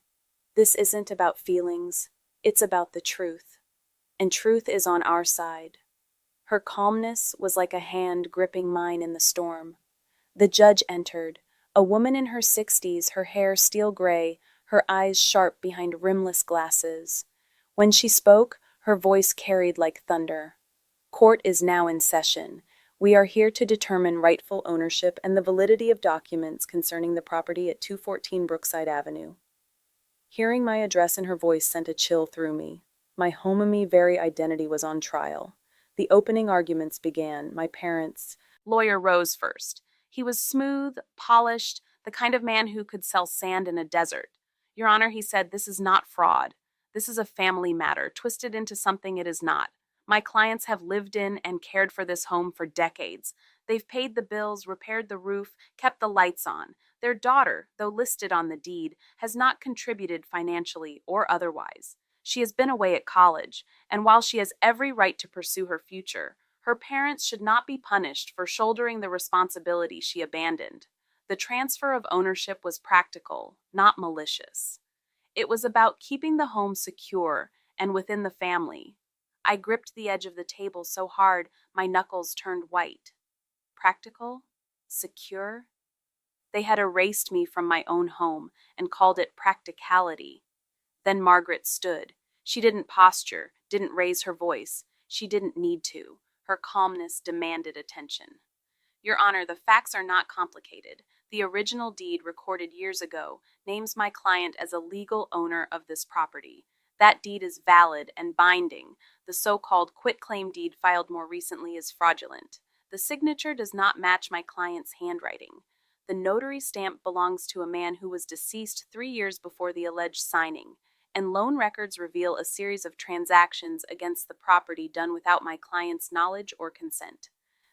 This isn't about feelings. It's about the truth. And truth is on our side." Her calmness was like a hand gripping mine in the storm. The judge entered, a woman in her 60s, her hair steel gray, her eyes sharp behind rimless glasses. When she spoke, her voice carried like thunder. "Court is now in session. We are here to determine rightful ownership and the validity of documents concerning the property at 214 Brookside Avenue." Hearing my address in her voice sent a chill through me. My homey very identity was on trial. The opening arguments began. My parents' lawyer rose first. He was smooth, polished, the kind of man who could sell sand in a desert. "Your Honor," he said, "this is not fraud. This is a family matter, twisted into something it is not. My clients have lived in and cared for this home for decades. They've paid the bills, repaired the roof, kept the lights on. Their daughter, though listed on the deed, has not contributed financially or otherwise. She has been away at college, and while she has every right to pursue her future, her parents should not be punished for shouldering the responsibility she abandoned. The transfer of ownership was practical, not malicious. It was about keeping the home secure and within the family." I gripped the edge of the table so hard my knuckles turned white. Practical? Secure? They had erased me from my own home and called it practicality. Then Margaret stood. She didn't posture, didn't raise her voice. She didn't need to. Her calmness demanded attention. "Your Honor, the facts are not complicated. The original deed recorded years ago names my client as a legal owner of this property. That deed is valid and binding. The so-called quitclaim deed filed more recently is fraudulent. The signature does not match my client's handwriting. The notary stamp belongs to a man who was deceased 3 years before the alleged signing, and loan records reveal a series of transactions against the property done without my client's knowledge or consent.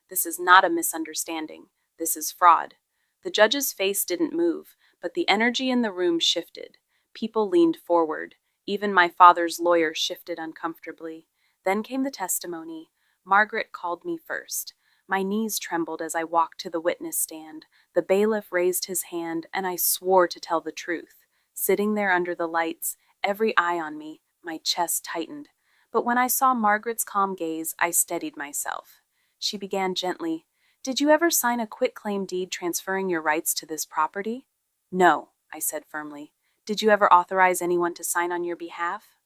This is not a misunderstanding. This is fraud." The judge's face didn't move, but the energy in the room shifted. People leaned forward. Even my father's lawyer shifted uncomfortably. Then came the testimony. Margaret called me first. My knees trembled as I walked to the witness stand. The bailiff raised his hand, and I swore to tell the truth. Sitting there under the lights, every eye on me, my chest tightened. But when I saw Margaret's calm gaze, I steadied myself. She began gently, "Did you ever sign a quitclaim deed transferring your rights to this property?" "No," I said firmly. "Did you ever authorize anyone to sign on your behalf?"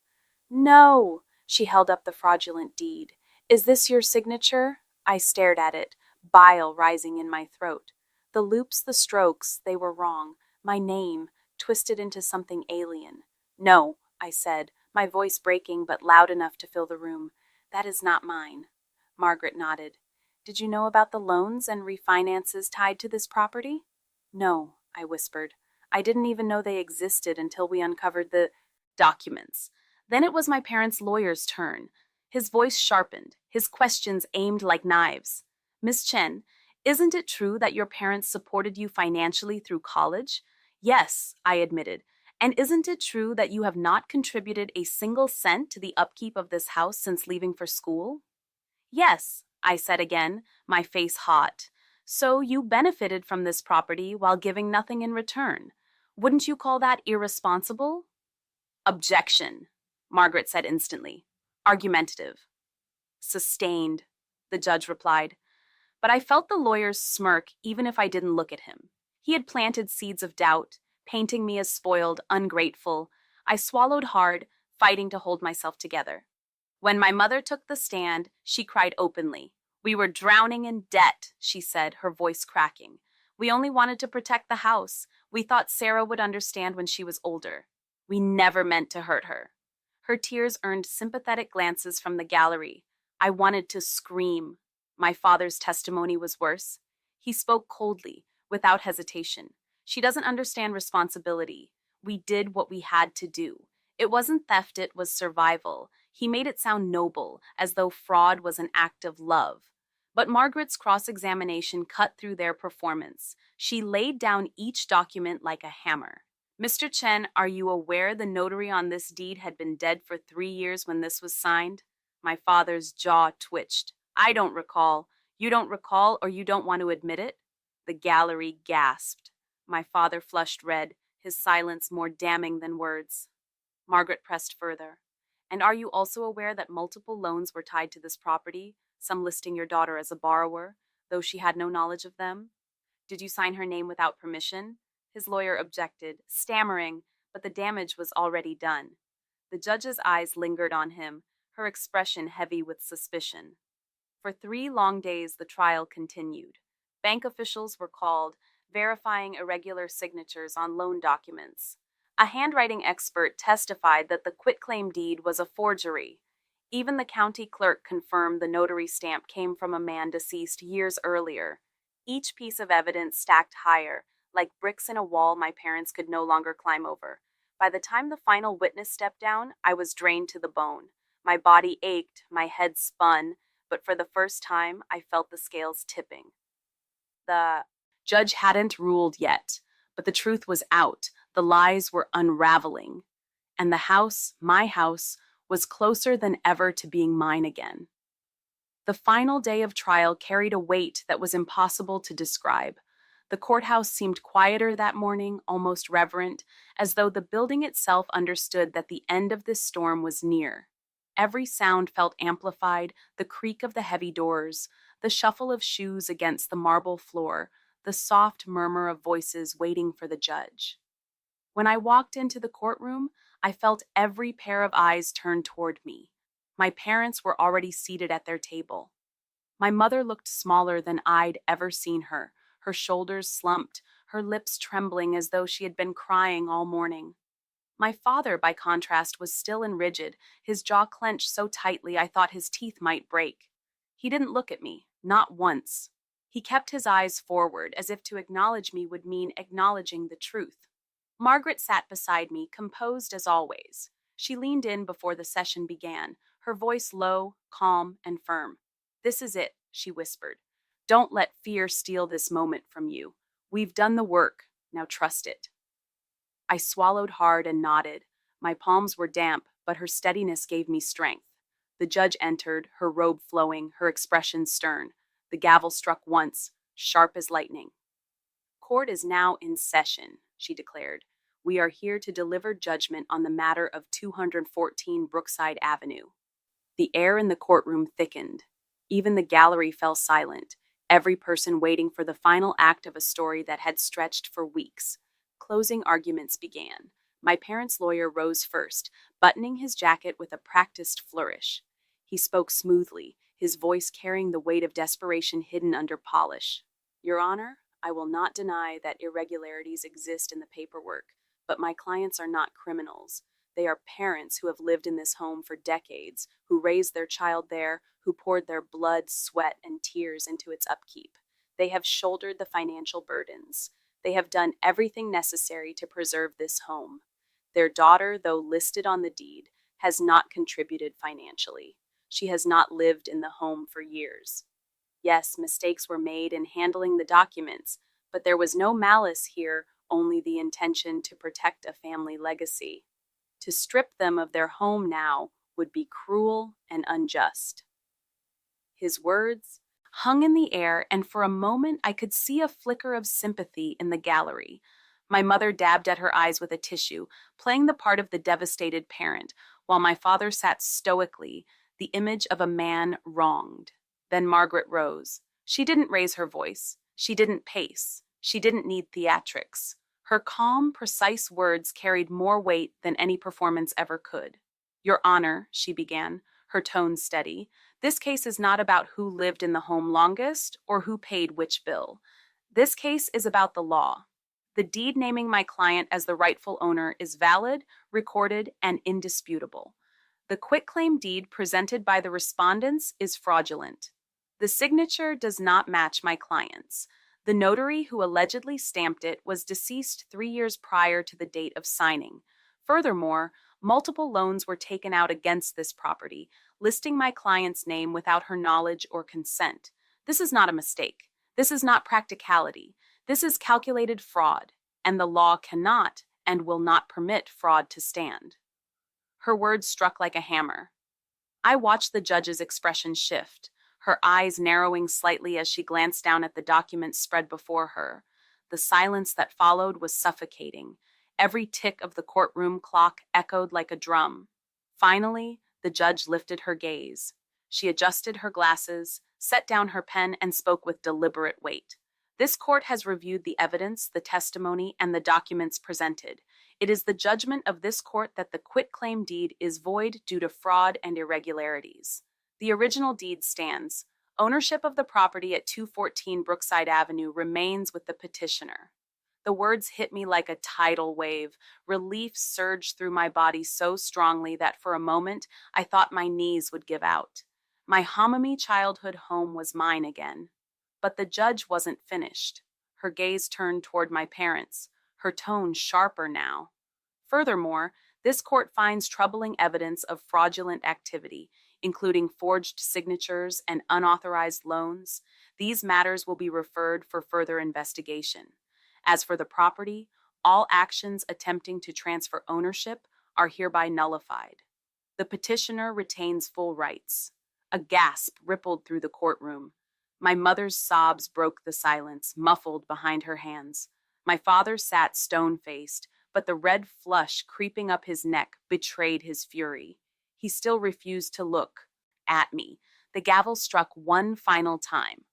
"No." She held up the fraudulent deed. "Is this your signature?" I stared at it, bile rising in my throat. The loops, the strokes, they were wrong. My name, twisted into something alien. "No," I said, my voice breaking but loud enough to fill the room. "That is not mine." Margaret nodded. "Did you know about the loans and refinances tied to this property?" "No," I whispered. "I didn't even know they existed until we uncovered the documents." Then it was my parents' lawyer's turn. His voice sharpened, his questions aimed like knives. "Miss Chen, isn't it true that your parents supported you financially through college?" "Yes," I admitted. "And isn't it true that you have not contributed a single cent to the upkeep of this house since leaving for school?" "Yes," I said again, my face hot. "So you benefited from this property while giving nothing in return. Wouldn't you call that irresponsible?" "Objection," Margaret said instantly. Argumentative. Sustained. The the judge replied. But I felt the lawyer's smirk even if I didn't look at him. He had planted seeds of doubt, painting me as spoiled, ungrateful. I swallowed hard, fighting to hold myself together. When my mother took the stand, she cried openly. We were drowning in debt, she said, her voice cracking. We only wanted to protect the house. We thought Sarah would understand when she was older. We never meant to hurt her. Her tears earned sympathetic glances from the gallery. I wanted to scream. My father's testimony was worse. He spoke coldly, without hesitation. She doesn't understand responsibility. We did what we had to do. It wasn't theft, it was survival. He made it sound noble, as though fraud was an act of love. But Margaret's cross-examination cut through their performance. She laid down each document like a hammer. Mr. Chen, are you aware the notary on this deed had been dead for 3 years when this was signed? My father's jaw twitched. I don't recall. You don't recall, or you don't want to admit it? The gallery gasped. My father flushed red, his silence more damning than words. Margaret pressed further. And are you also aware that multiple loans were tied to this property, some listing your daughter as a borrower, though she had no knowledge of them? Did you sign her name without permission? His lawyer objected, stammering, but the damage was already done. The judge's eyes lingered on him, her expression heavy with suspicion. For 3 long days the trial continued. Bank officials were called, verifying irregular signatures on loan documents. A handwriting expert testified that the quitclaim deed was a forgery. Even the county clerk confirmed the notary stamp came from a man deceased years earlier. Each piece of evidence stacked higher, like bricks in a wall my parents could no longer climb over. By the time the final witness stepped down, I was drained to the bone. My body ached, my head spun, but for the first time, I felt the scales tipping. The judge hadn't ruled yet, but the truth was out. The lies were unraveling. And the house, my house, was closer than ever to being mine again. The final day of trial carried a weight that was impossible to describe. The courthouse seemed quieter that morning, almost reverent, as though the building itself understood that the end of this storm was near. Every sound felt amplified, the creak of the heavy doors, the shuffle of shoes against the marble floor, the soft murmur of voices waiting for the judge. When I walked into the courtroom, I felt every pair of eyes turn toward me. My parents were already seated at their table. My mother looked smaller than I'd ever seen her, her shoulders slumped, her lips trembling as though she had been crying all morning. My father, by contrast, was still and rigid, his jaw clenched so tightly I thought his teeth might break. He didn't look at me, not once. He kept his eyes forward, as if to acknowledge me would mean acknowledging the truth. Margaret sat beside me, composed as always. She leaned in before the session began, her voice low, calm, and firm. "This is it," she whispered. "Don't let fear steal this moment from you. We've done the work. Now trust it." I swallowed hard and nodded. My palms were damp, but her steadiness gave me strength. The judge entered, her robe flowing, her expression stern. The gavel struck once, sharp as lightning. "Court is now in session," she declared. "We are here to deliver judgment on the matter of 214 Brookside Avenue." The air in the courtroom thickened. Even the gallery fell silent, every person waiting for the final act of a story that had stretched for weeks. Closing arguments began. My parents' lawyer rose first, buttoning his jacket with a practiced flourish. He spoke smoothly, his voice carrying the weight of desperation hidden under polish. "Your Honor, I will not deny that irregularities exist in the paperwork, but my clients are not criminals. They are parents who have lived in this home for decades, who raised their child there, who poured their blood, sweat, and tears into its upkeep. They have shouldered the financial burdens. They have done everything necessary to preserve this home. Their daughter, though listed on the deed, has not contributed financially. She has not lived in the home for years. Yes, mistakes were made in handling the documents, but there was no malice here, only the intention to protect a family legacy. To strip them of their home now would be cruel and unjust." His words hung in the air, and for a moment I could see a flicker of sympathy in the gallery. My mother dabbed at her eyes with a tissue, playing the part of the devastated parent, while my father sat stoically, the image of a man wronged. Then Margaret rose. She didn't raise her voice. She didn't pace. She didn't need theatrics. Her calm, precise words carried more weight than any performance ever could. Your Honor, she began, her tone steady, this case is not about who lived in the home longest or who paid which bill. This case is about the law. The deed naming my client as the rightful owner is valid, recorded, and indisputable. The quitclaim deed presented by the respondents is fraudulent. The signature does not match my client's. The notary who allegedly stamped it was deceased 3 years prior to the date of signing. Furthermore, multiple loans were taken out against this property, listing my client's name without her knowledge or consent. This is not a mistake. This is not practicality. This is calculated fraud, and the law cannot and will not permit fraud to stand. Her words struck like a hammer. I watched the judge's expression shift, her eyes narrowing slightly as she glanced down at the documents spread before her. The silence that followed was suffocating. Every tick of the courtroom clock echoed like a drum. Finally, the judge lifted her gaze. She adjusted her glasses, set down her pen, and spoke with deliberate weight. This court has reviewed the evidence, the testimony, and the documents presented. It is the judgment of this court that the quitclaim deed is void due to fraud and irregularities. The original deed stands. Ownership of the property at 214 Brookside Avenue remains with the petitioner. The words hit me like a tidal wave. Relief surged through my body so strongly that for a moment I thought my knees would give out. My Hominy childhood home was mine again. But the judge wasn't finished. Her gaze turned toward my parents, her tone sharper now. Furthermore, this court finds troubling evidence of fraudulent activity, including forged signatures and unauthorized loans. These matters will be referred for further investigation. As for the property, all actions attempting to transfer ownership are hereby nullified. The petitioner retains full rights. A gasp rippled through the courtroom. My mother's sobs broke the silence, muffled behind her hands. My father sat stone-faced, but the red flush creeping up his neck betrayed his fury. He still refused to look at me. The gavel struck one final time.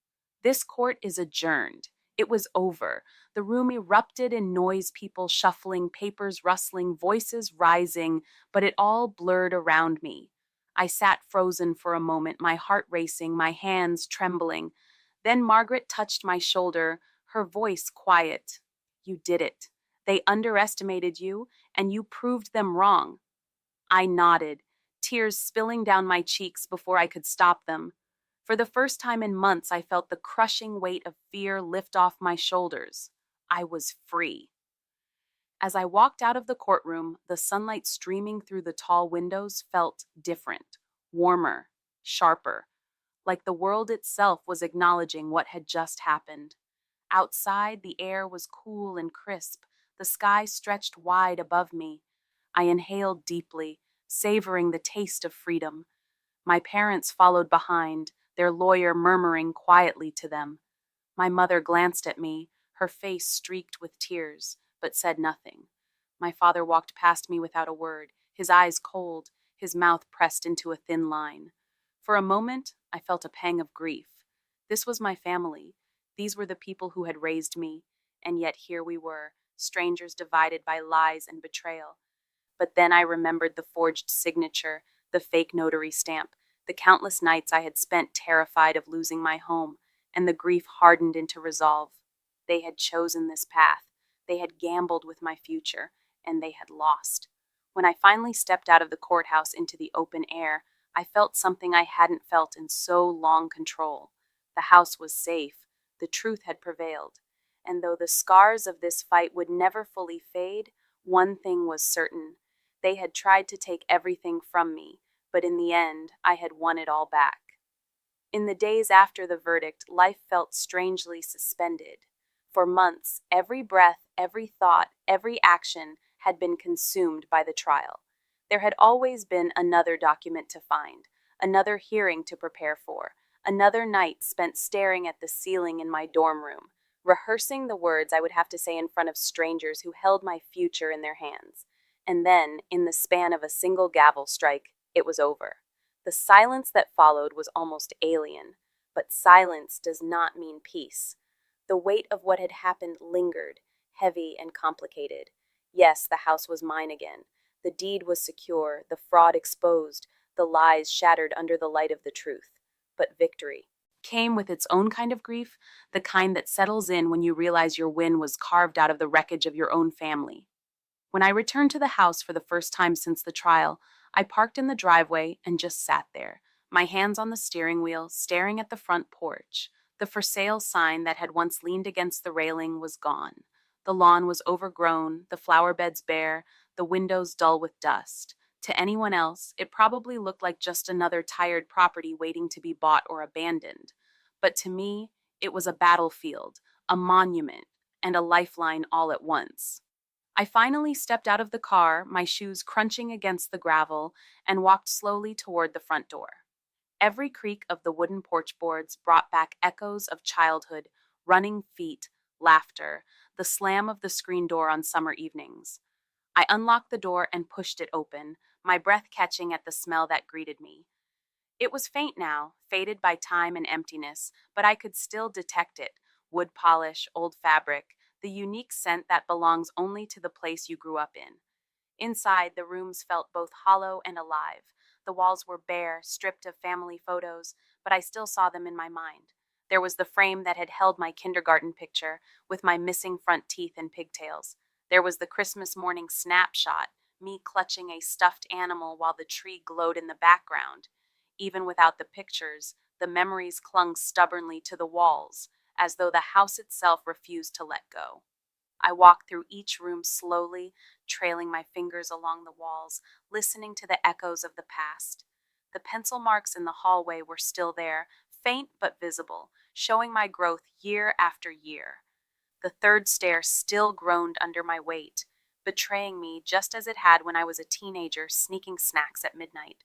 This court is adjourned. It was over. The room erupted in noise, people shuffling, papers rustling, voices rising, but it all blurred around me. I sat frozen for a moment, my heart racing, my hands trembling. Then Margaret touched my shoulder, her voice quiet. You did it. They underestimated you, and you proved them wrong. I nodded, tears spilling down my cheeks before I could stop them. For the first time in months, I felt the crushing weight of fear lift off my shoulders. I was free. As I walked out of the courtroom, the sunlight streaming through the tall windows felt different, warmer, sharper, like the world itself was acknowledging what had just happened. Outside, the air was cool and crisp, the sky stretched wide above me. I inhaled deeply, savoring the taste of freedom. My parents followed behind, their lawyer murmuring quietly to them. My mother glanced at me, her face streaked with tears, but said nothing. My father walked past me without a word, his eyes cold, his mouth pressed into a thin line. For a moment, I felt a pang of grief. This was my family. These were the people who had raised me, and yet here we were, strangers divided by lies and betrayal. But then I remembered the forged signature, the fake notary stamp, the countless nights I had spent terrified of losing my home, and the grief hardened into resolve. They had chosen this path. They had gambled with my future, and they had lost. When I finally stepped out of the courthouse into the open air, I felt something I hadn't felt in so long: control. The house was safe. The truth had prevailed. And though the scars of this fight would never fully fade, one thing was certain. They had tried to take everything from me, but in the end, I had won it all back. In the days after the verdict, life felt strangely suspended. For months, every breath, every thought, every action had been consumed by the trial. There had always been another document to find, another hearing to prepare for, another night spent staring at the ceiling in my dorm room, rehearsing the words I would have to say in front of strangers who held my future in their hands. And then, in the span of a single gavel strike, it was over. The silence that followed was almost alien. But silence does not mean peace. The weight of what had happened lingered, heavy and complicated. Yes, the house was mine again. The deed was secure, the fraud exposed, the lies shattered under the light of the truth. But victory came with its own kind of grief, the kind that settles in when you realize your win was carved out of the wreckage of your own family. When I returned to the house for the first time since the trial, I parked in the driveway and just sat there, my hands on the steering wheel, staring at the front porch. The for sale sign that had once leaned against the railing was gone. The lawn was overgrown, the flower beds bare, the windows dull with dust. To anyone else, it probably looked like just another tired property waiting to be bought or abandoned. But to me, it was a battlefield, a monument, and a lifeline all at once. I finally stepped out of the car, my shoes crunching against the gravel, and walked slowly toward the front door. Every creak of the wooden porch boards brought back echoes of childhood, running feet, laughter, the slam of the screen door on summer evenings. I unlocked the door and pushed it open, my breath catching at the smell that greeted me. It was faint now, faded by time and emptiness, but I could still detect it: wood polish, old fabric, the unique scent that belongs only to the place you grew up in. Inside, the rooms felt both hollow and alive. The walls were bare, stripped of family photos, but I still saw them in my mind. There was the frame that had held my kindergarten picture, with my missing front teeth and pigtails. There was the Christmas morning snapshot, me clutching a stuffed animal while the tree glowed in the background. Even without the pictures, the memories clung stubbornly to the walls, as though the house itself refused to let go. I walked through each room slowly, trailing my fingers along the walls, listening to the echoes of the past. The pencil marks in the hallway were still there, faint but visible, showing my growth year after year. The third stair still groaned under my weight, betraying me just as it had when I was a teenager sneaking snacks at midnight.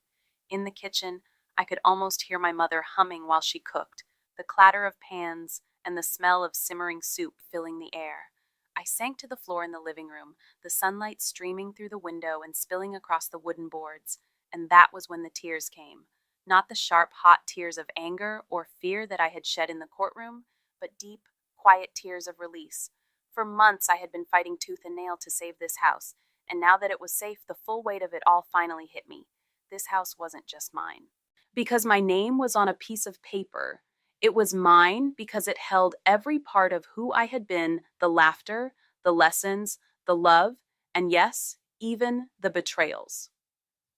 In the kitchen, I could almost hear my mother humming while she cooked, the clatter of pans and the smell of simmering soup filling the air. I sank to the floor in the living room, the sunlight streaming through the window and spilling across the wooden boards, and that was when the tears came. Not the sharp, hot tears of anger or fear that I had shed in the courtroom, but deep, quiet tears of release. For months I had been fighting tooth and nail to save this house, and now that it was safe, the full weight of it all finally hit me. This house wasn't just mine. Because my name was on a piece of paper. It was mine because it held every part of who I had been: the laughter, the lessons, the love, and yes, even the betrayals.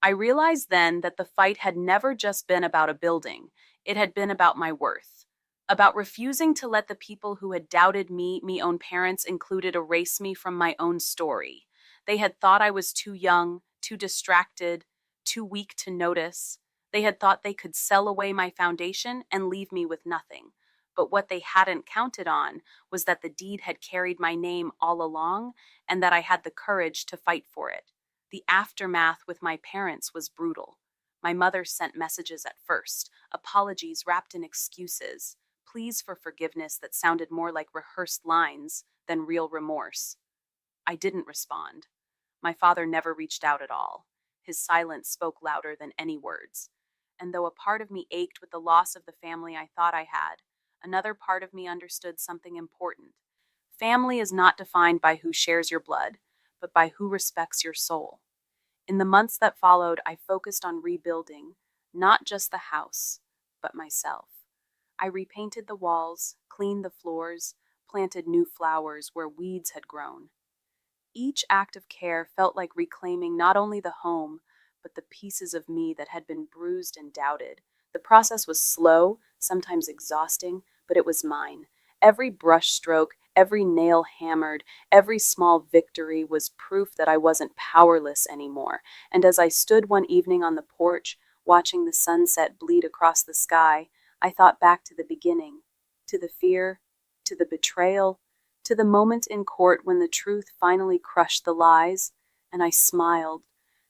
I realized then that the fight had never just been about a building, it had been about my worth. About refusing to let the people who had doubted me own parents included, erase me from my own story. They had thought I was too young, too distracted, too weak to notice. They had thought they could sell away my foundation and leave me with nothing. But what they hadn't counted on was that the deed had carried my name all along, and that I had the courage to fight for it. The aftermath with my parents was brutal. My mother sent messages at first, apologies wrapped in excuses, pleas for forgiveness that sounded more like rehearsed lines than real remorse. I didn't respond. My father never reached out at all. His silence spoke louder than any words. And though a part of me ached with the loss of the family I thought I had, another part of me understood something important. Family is not defined by who shares your blood, but by who respects your soul. In the months that followed, I focused on rebuilding, not just the house, but myself. I repainted the walls, cleaned the floors, planted new flowers where weeds had grown. Each act of care felt like reclaiming not only the home, but the pieces of me that had been bruised and doubted. The process was slow, sometimes exhausting, but it was mine. Every brush stroke, every nail hammered, every small victory was proof that I wasn't powerless anymore. And as I stood one evening on the porch, watching the sunset bleed across the sky, I thought back to the beginning, to the fear, to the betrayal, to the moment in court when the truth finally crushed the lies, and I smiled,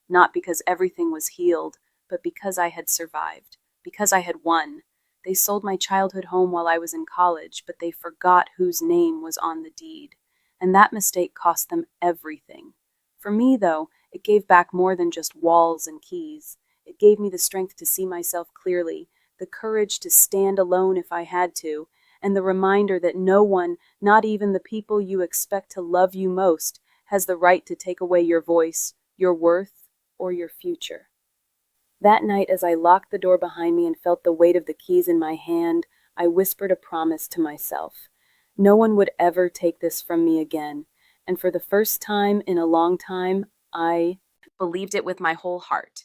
not because everything was healed, but because I had survived, because I had won. They sold my childhood home while I was in college, but they forgot whose name was on the deed, and that mistake cost them everything. For me, though, it gave back more than just walls and keys. It gave me the strength to see myself clearly, the courage to stand alone if I had to, and the reminder that no one, not even the people you expect to love you most, has the right to take away your voice, your worth, or your future. That night, as I locked the door behind me and felt the weight of the keys in my hand, I whispered a promise to myself. No one would ever take this from me again, and for the first time in a long time, I believed it with my whole heart.